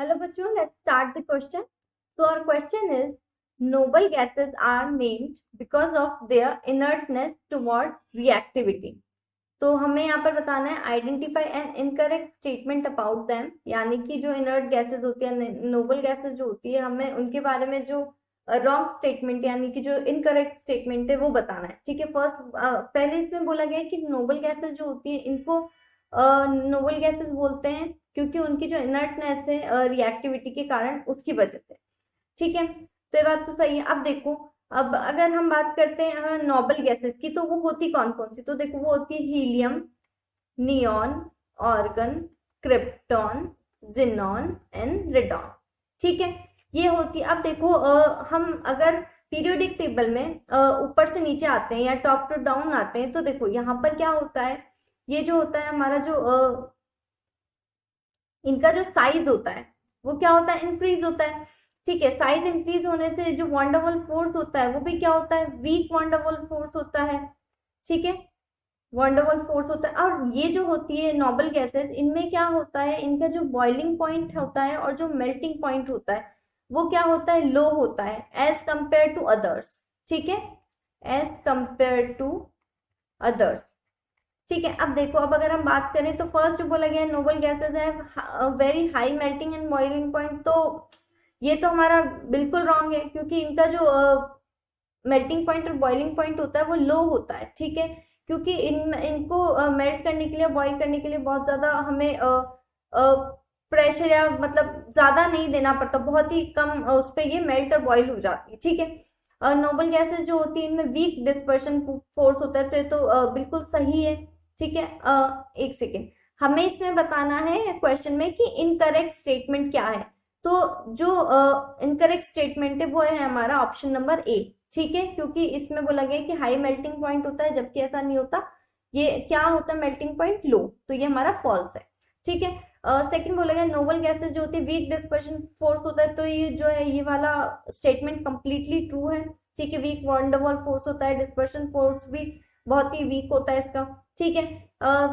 Hello बच्चों, let's start the question. So our question is, noble gases are named because of their inertness toward reactivity. तो हमें यहाँ पर बताना है identify an incorrect statement about them, यानी कि जो इनर्ट गैसेज होती है, नोबल गैसेज जो होती है, हमें उनके बारे में जो रॉन्ग स्टेटमेंट यानी कि जो इनकरेक्ट स्टेटमेंट है वो बताना है। ठीक है, फर्स्ट पहले इसमें बोला गया है कि नोबल गैसेज जो होती है इनको नोबल गैसेज बोलते हैं क्योंकि उनकी जो इनर्टनेस है रिएक्टिविटी के कारण, उसकी वजह से। ठीक है, तो ये बात तो सही है। अब देखो, अब अगर हम बात करते हैं नोबल गैसेस की, तो वो होती कौन कौन सी, तो देखो वो होती है helium, neon, organ, krypton, xenon and radon. ठीक है, ये होती है। अब देखो हम अगर पीरियोडिक टेबल में ऊपर से नीचे आते हैं या टॉप टू डाउन आते हैं, तो देखो यहाँ पर क्या होता है, ये जो होता है हमारा जो इनका जो साइज होता है वो क्या होता है, इंक्रीज होता है। ठीक है, साइज इंक्रीज होने से जो वंडरवल फोर्स होता है वो भी क्या होता है, वीक वंडरवल फोर्स होता है। ठीक है, वंडरवल फोर्स होता है। और ये जो होती है नोबल गैसेस, इनमें क्या होता है, इनका जो बॉइलिंग पॉइंट होता है और जो मेल्टिंग पॉइंट होता है वो क्या होता है, लो होता है एज कंपेयर टू अदर्स। ठीक है, एज कंपेयर टू अदर्स। ठीक है, अब देखो, अब अगर हम बात करें तो फर्स्ट जो बोला गया है नोबल गैसेस है very high melting and boiling point, तो ये तो हमारा बिल्कुल रॉन्ग है क्योंकि इनका जो मेल्टिंग पॉइंट और बॉइलिंग पॉइंट होता है वो लो होता है। ठीक है, क्योंकि इनको मेल्ट करने के लिए, बॉईल करने के लिए बहुत ज़्यादा हमें प्रेशर या मतलब ज़्यादा नहीं देना पड़ता, बहुत ही कम उस पर ये मेल्ट और बॉईल हो जाती है। ठीक है, नोबल गैसेस जो होती है इनमें वीक डिस्पर्शन फोर्स होता है, तो ये तो बिल्कुल सही है। ठीक है, एक सेकेंड, हमें इसमें बताना है क्वेश्चन में कि इनकरेक्ट स्टेटमेंट क्या है। तो जो इनकरेक्ट स्टेटमेंट है वो है हमारा ऑप्शन नंबर ए। ठीक है, क्योंकि इसमें बोला गया कि हाई मेल्टिंग पॉइंट होता है, जबकि ऐसा नहीं होता। ये क्या होता है, मेल्टिंग पॉइंट लो, तो ये हमारा फॉल्स है। ठीक है, सेकंड बोला गया नोबल गैसेस जो होती है वीक डिस्पर्शन फोर्स होता है, तो ये जो है ये वाला स्टेटमेंट कंप्लीटली ट्रू है। ठीक है, वीक वंडरवॉल फोर्स होता है, डिस्पर्शन फोर्स भी बहुत ही वीक होता है इसका। ठीक है,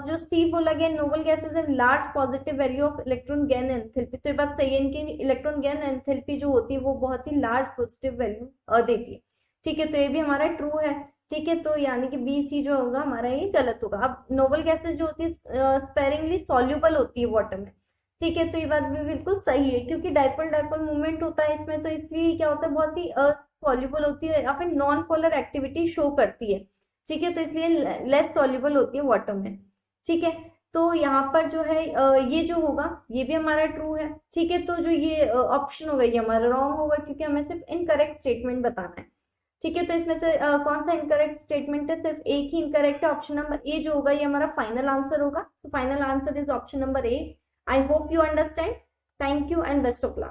जो सी बोला गया नोबल गैसेस है large positive value of electron gain enthalpy, तो ये बात सही है, इनकी इलेक्ट्रॉन गेन एंथैल्पी जो होती है वो बहुत ही लार्ज पॉजिटिव वैल्यू देती है। ठीक है, तो ये भी हमारा ट्रू है। ठीक है, तो यानी कि बी सी जो होगा हमारा ये गलत होगा। अब नोबल गैसेस जो होती है स्पेरिंगली सॉल्यूबल होती है वाटर में। ठीक है, तो ये बात भी बिल्कुल सही है क्योंकि डाइपोल डाइपोल मूवमेंट होता है इसमें, तो इसलिए क्या होता है, बहुत ही सॉल्यूबल होती है या फिर नॉन पोलर एक्टिविटी शो करती है। ठीक है, तो इसलिए लेस सॉल्युबल होती है वाटर में। ठीक है, तो यहाँ पर जो है ये जो होगा ये भी हमारा ट्रू है। ठीक है, तो जो ये ऑप्शन होगा ये हमारा रॉन्ग होगा क्योंकि हमें सिर्फ इनकरेक्ट स्टेटमेंट बताना है। ठीक है, तो इसमें से कौन सा इनकरेक्ट स्टेटमेंट है, सिर्फ एक ही इनकरेक्ट है, ऑप्शन नंबर ए जो होगा ये हमारा फाइनल आंसर होगा। So final answer is option number A. I hope you understand. Thank you and best of luck.